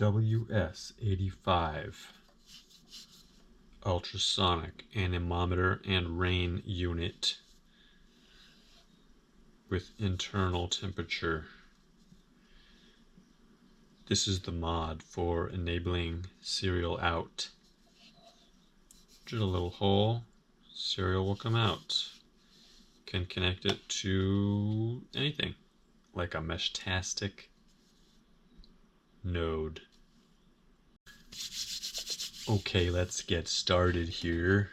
WS85 ultrasonic anemometer and rain unit with internal temperature. This is the mod for enabling serial out. Just a little hole, serial will come out. Can connect it to anything, like a Meshtastic node. Okay, let's get started here.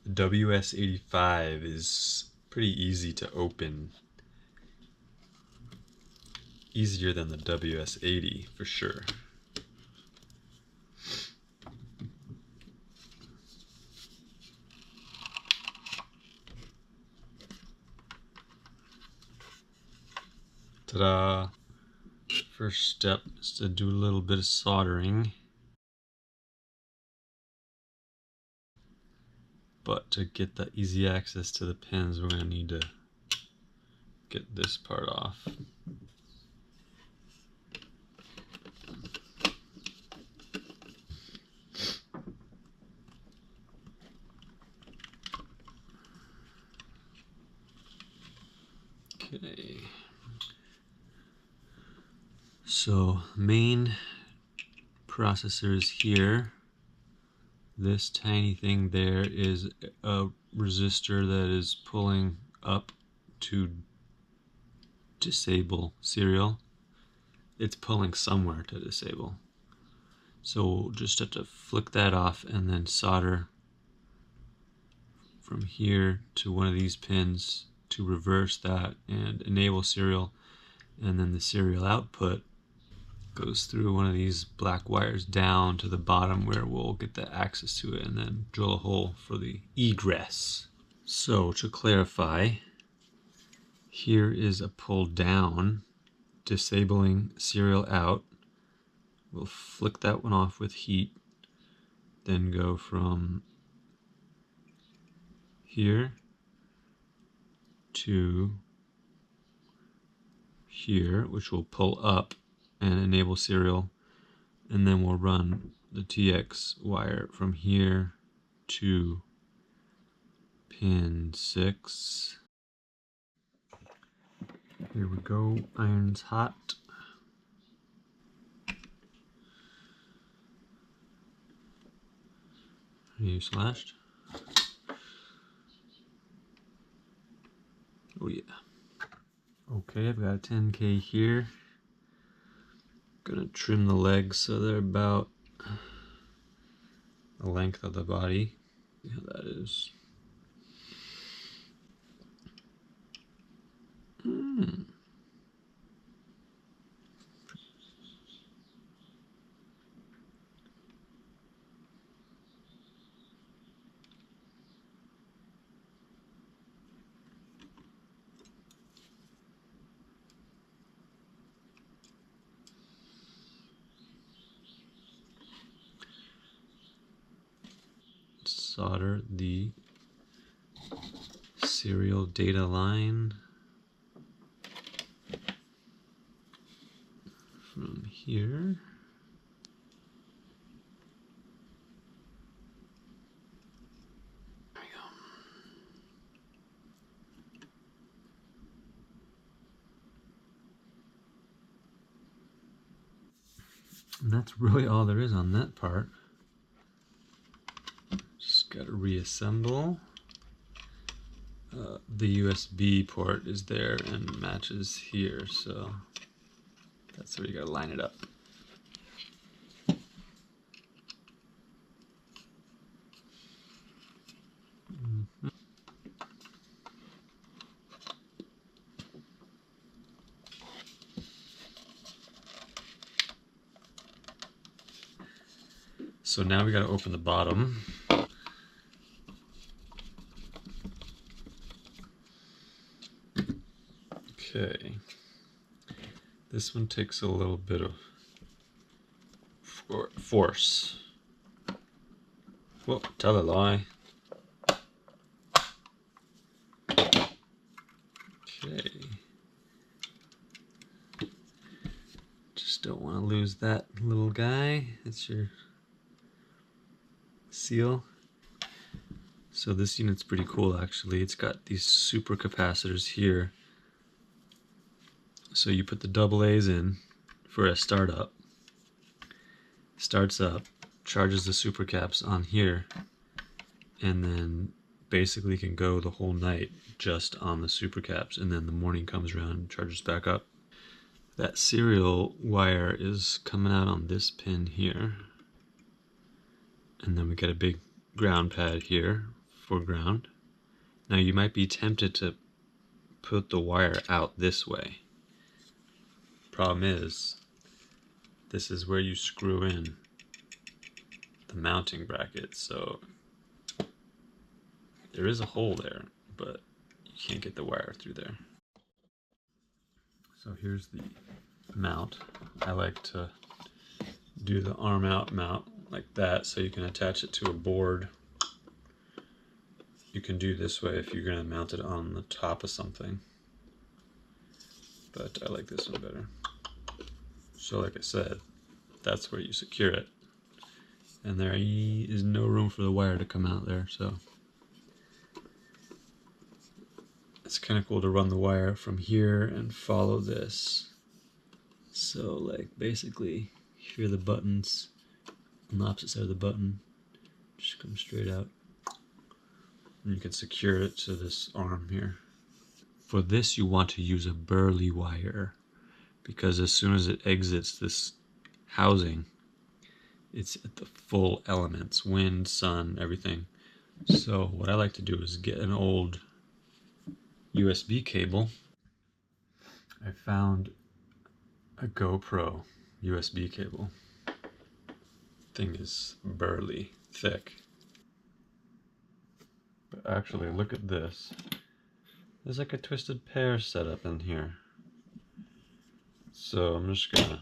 The WS85 is pretty easy to open. Easier than the WS80 for sure. Ta-da! First step is to do a little bit of soldering. But to get the easy access to the pins, we're going to need to get this part off. Okay. So main processor is here. This tiny thing there is a resistor that is pulling up to disable serial. It's pulling somewhere to disable. So we'll just have to flick that off and then solder from here to one of these pins to reverse that and enable serial. And then the serial output goes through one of these black wires down to the bottom where we'll get the access to it and then drill a hole for the egress. So to clarify, here is a pull down, disabling serial out. We'll flick that one off with heat, then go from here to here, which will pull up and enable serial, and then we'll run the TX wire from here to pin 6. Here we go, iron's hot. Are you slashed? Oh yeah. Okay, I've got a 10K here. Gonna trim the legs so they're about the length of the body. See how that is. Solder the serial data line from here. There we go. And that's really all there is on that part. Just got to reassemble. The USB port is there and matches here, so that's where you got to line it up. So now we got to open the bottom. Okay, this one takes a little bit of force. Whoa, tell a lie. Okay. Just Don't want to lose that little guy. It's your seal. So this unit's pretty cool actually. It's got these super capacitors here. So you put the double A's in for a startup. Starts up, charges the super caps on here, and then basically can go the whole night just on the super caps, and then the morning comes around and charges back up. That serial wire is coming out on this pin here, and then we get a big ground pad here for ground. Now you might be tempted to put the wire out this way. Problem is, this is where you screw in the mounting bracket, so there is a hole there, but you can't get the wire through there. So here's the mount. I like to do the arm out mount like that so you can attach it to a board. You can do this way if you're going to mount it on the top of something, but I like this one better. So like I said, that's where you secure it, and there is no room for the wire to come out there, so it's kind of cool to run the wire from here and follow this. So like basically here are the buttons on the opposite side of the button, just come straight out, and you can secure it to this arm here. For this you want to use a burly wire, because as soon as it exits this housing, it's at the full elements, wind, sun, everything. So what I like to do is get an old USB cable. I found a GoPro USB cable. Thing is burly, thick. But actually, look at this. There's like a twisted pair set up in here. So I'm just gonna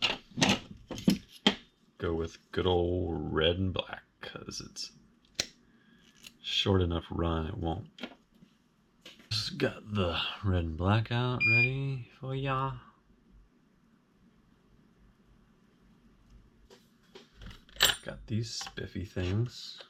go with good old red and black, because it's short enough run, it won't. Just got the red and black out ready for ya. Got these spiffy things.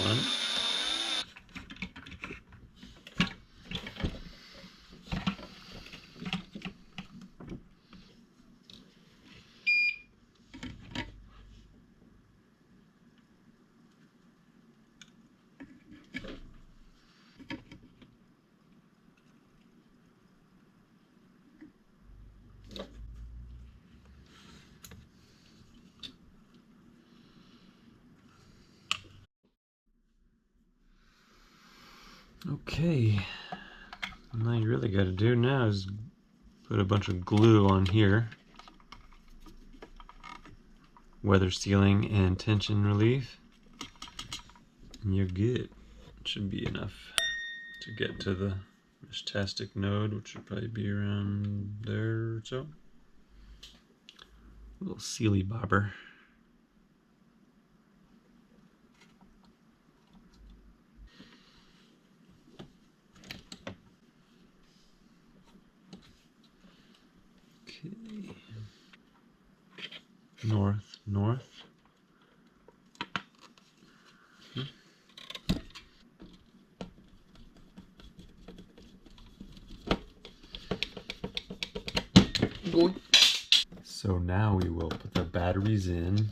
One. Okay, all you really got to do now is put a bunch of glue on here, weather sealing and tension relief, and you're good. It should be enough to get to the tastic node, which should probably be around there or so. A little sealy bobber. Okay. North, north. Boy. So now we will put the batteries in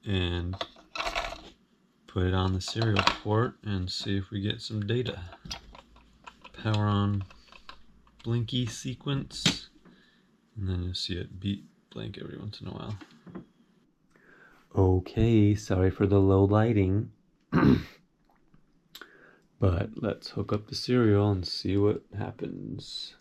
and put it on the serial port and see if we get some data. Power on blinky sequence, and then you'll see it beep blank every once in a while. Okay, sorry for the low lighting, but let's hook up the serial and see what happens.